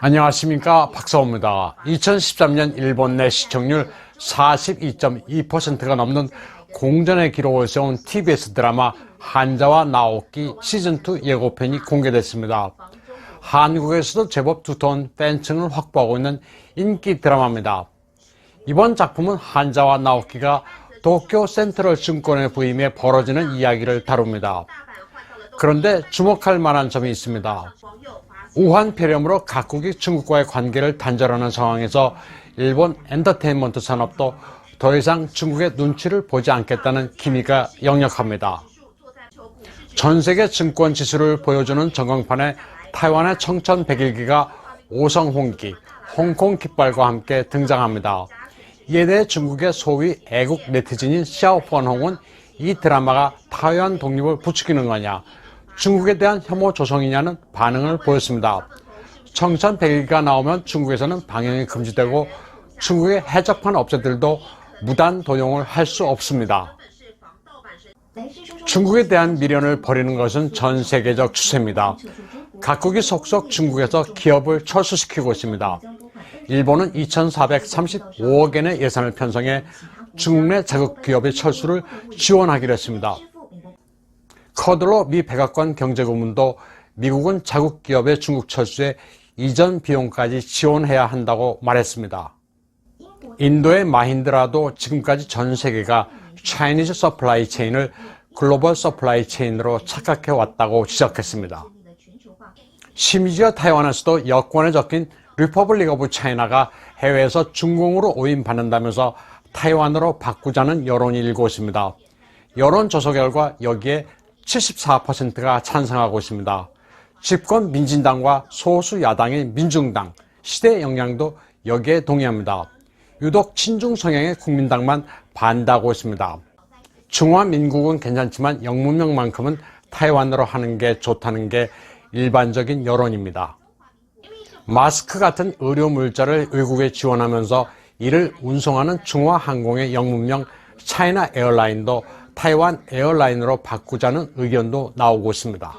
안녕하십니까, 박사호입니다. 2013년 일본 내 시청률 42.2%가 넘는 공전의 기록을 세운 TBS 드라마 한자와 나오키 시즌2 예고편이 공개됐습니다. 한국에서도 제법 두터운 팬층을 확보하고 있는 인기 드라마입니다. 이번 작품은 한자와 나오키가 도쿄 센트럴 증권의 부임에 벌어지는 이야기를 다룹니다. 그런데 주목할 만한 점이 있습니다. 우한 폐렴으로 각국이 중국과의 관계를 단절하는 상황에서 일본 엔터테인먼트 산업도 더 이상 중국의 눈치를 보지 않겠다는 기미가 역력합니다. 전 세계 증권 지수를 보여주는 전광판에 타이완의 청천백일기가 오성홍기, 홍콩 깃발과 함께 등장합니다. 이에 대해 중국의 소위 애국 네티즌인 샤오펀홍은 이 드라마가 타이완 독립을 부추기는 거냐, 중국에 대한 혐오 조성이냐는 반응을 보였습니다. 청천백일기가 나오면 중국에서는 방영이 금지되고 중국의 해적판 업체들도 무단 도용을 할 수 없습니다. 중국에 대한 미련을 버리는 것은 전 세계적 추세입니다. 각국이 속속 중국에서 기업을 철수시키고 있습니다. 일본은 2,435억엔의 예산을 편성해 중국 내 자국 기업의 철수를 지원하기로 했습니다. 커들로 미 백악관 경제고문도 미국은 자국 기업의 중국 철수에 이전 비용까지 지원해야 한다고 말했습니다. 인도의 마힌드라도 지금까지 전 세계가 차이니즈 서플라이 체인을 글로벌 서플라이 체인으로 착각해 왔다고 지적했습니다. 심지어 타이완에서도 여권에 적힌 리퍼블릭 오브 차이나가 해외에서 중공으로 오인받는다면서 타이완으로 바꾸자는 여론이 일고 있습니다. 여론조사 결과 여기에 74%가 찬성하고 있습니다. 집권 민진당과 소수 야당인 민중당, 시대 영향도 여기에 동의합니다. 유독 친중 성향의 국민당만 반대하고 있습니다. 중화민국은 괜찮지만 영문명만큼은 타이완으로 하는 게 좋다는 게 일반적인 여론입니다. 마스크 같은 의료 물자를 외국에 지원하면서 이를 운송하는 중화항공의 영문명 차이나 에어라인도 타이완 에어라인으로 바꾸자는 의견도 나오고 있습니다.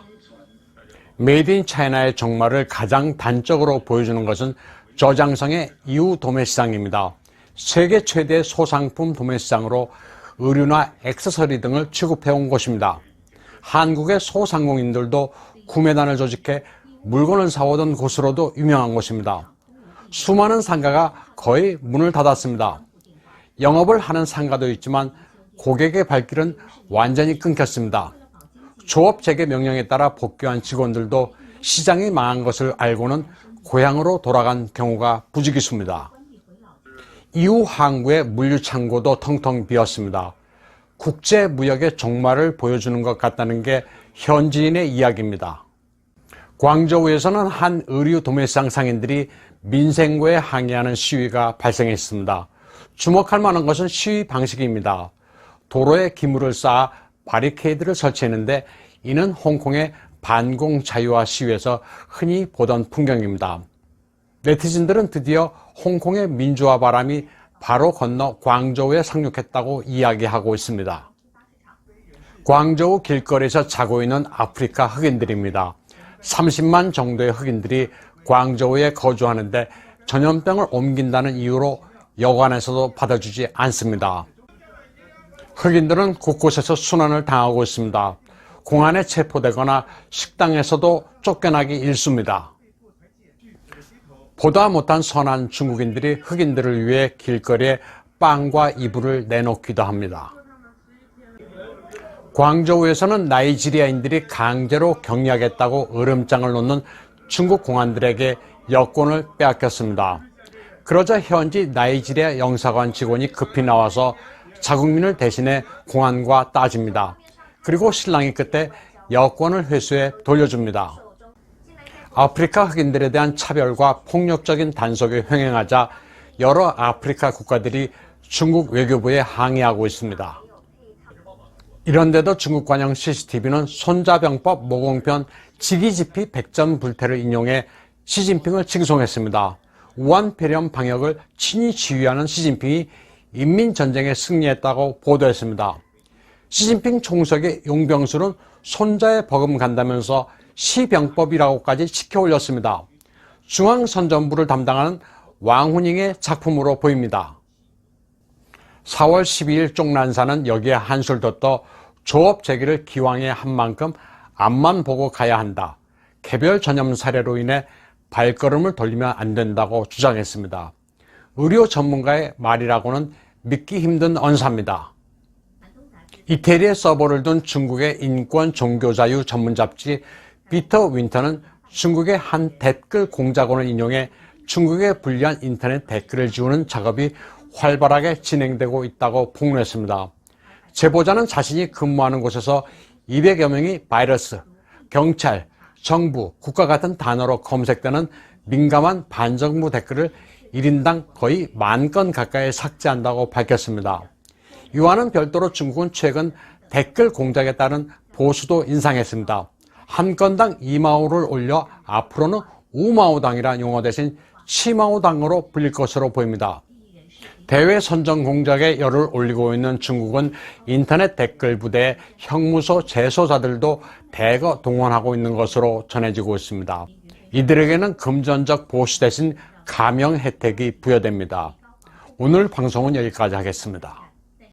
메이드 인 차이나의 정말을 가장 단적으로 보여주는 것은 저장성의 이후 도매시장입니다. 세계 최대의 소상품 도매시장으로 의류나 액세서리 등을 취급해온 곳입니다. 한국의 소상공인들도 구매단을 조직해 물건을 사오던 곳으로도 유명한 곳입니다. 수많은 상가가 거의 문을 닫았습니다. 영업을 하는 상가도 있지만 고객의 발길은 완전히 끊겼습니다. 조업 재개 명령에 따라 복귀한 직원들도 시장이 망한 것을 알고는 고향으로 돌아간 경우가 부지기수입니다. 이후 항구의 물류창고도 텅텅 비었습니다. 국제무역의 종말을 보여주는 것 같다는 게 현지인의 이야기입니다. 광저우에서는 한 의류 도매시장 상인들이 민생고에 항의하는 시위가 발생했습니다. 주목할 만한 것은 시위 방식입니다. 도로에 기물을 쌓아 바리케이드를 설치했는데 이는 홍콩의 반공 자유화 시위에서 흔히 보던 풍경입니다. 네티즌들은 드디어 홍콩의 민주화 바람이 바로 건너 광저우에 상륙했다고 이야기하고 있습니다. 광저우 길거리에서 자고 있는 아프리카 흑인들입니다. 30만 정도의 흑인들이 광저우에 거주하는데 전염병을 옮긴다는 이유로 여관에서도 받아주지 않습니다. 흑인들은 곳곳에서 순환을 당하고 있습니다. 공안에 체포되거나 식당에서도 쫓겨나기 일쑤입니다. 보다 못한 선한 중국인들이 흑인들을 위해 길거리에 빵과 이불을 내놓기도 합니다. 광저우에서는 나이지리아인들이 강제로 격리하겠다고 으름장을 놓는 중국 공안들에게 여권을 빼앗겼습니다. 그러자 현지 나이지리아 영사관 직원이 급히 나와서 자국민을 대신해 공안과 따집니다. 그리고 신랑이 그때 여권을 회수해 돌려줍니다. 아프리카 흑인들에 대한 차별과 폭력적인 단속이 횡행하자 여러 아프리카 국가들이 중국 외교부에 항의하고 있습니다. 이런데도 중국 관영 CCTV는 손자병법 모공편 직이지피 백전불태를 인용해 시진핑을 칭송했습니다. 우한 폐렴 방역을 친히 지휘하는 시진핑이 인민전쟁에 승리했다고 보도했습니다. 시진핑 총석의 용병술은 손자에 버금간다면서 시병법이라고까지 시켜 올렸습니다. 중앙선전부를 담당하는 왕훈잉의 작품으로 보입니다. 4월 12일 쪽난사는 여기에 한술 더 떠 조업 재기를 기왕에 한 만큼 앞만 보고 가야 한다. 개별 전염 사례로 인해 발걸음을 돌리면 안 된다고 주장했습니다. 의료 전문가의 말이라고는 믿기 힘든 언사입니다. 이태리에 서버를 둔 중국의 인권 종교자유 전문 잡지 피터 윈터는 중국의 한 댓글 공작원을 인용해 중국에 불리한 인터넷 댓글을 지우는 작업이 활발하게 진행되고 있다고 폭로했습니다. 제보자는 자신이 근무하는 곳에서 200여 명이 바이러스, 경찰, 정부, 국가 같은 단어로 검색되는 민감한 반정부 댓글을 1인당 거의 10,000건 가까이 삭제한다고 밝혔습니다. 이와는 별도로 중국은 최근 댓글 공작에 따른 보수도 인상했습니다. 한 건당 2마오를 올려 앞으로는 우마오당이란 용어 대신 치마오당으로 불릴 것으로 보입니다. 대외 선전 공작에 열을 올리고 있는 중국은 인터넷 댓글 부대에 형무소 재소자들도 대거 동원하고 있는 것으로 전해지고 있습니다. 이들에게는 금전적 보수 대신 감형 혜택이 부여됩니다. 오늘 방송은 여기까지 하겠습니다.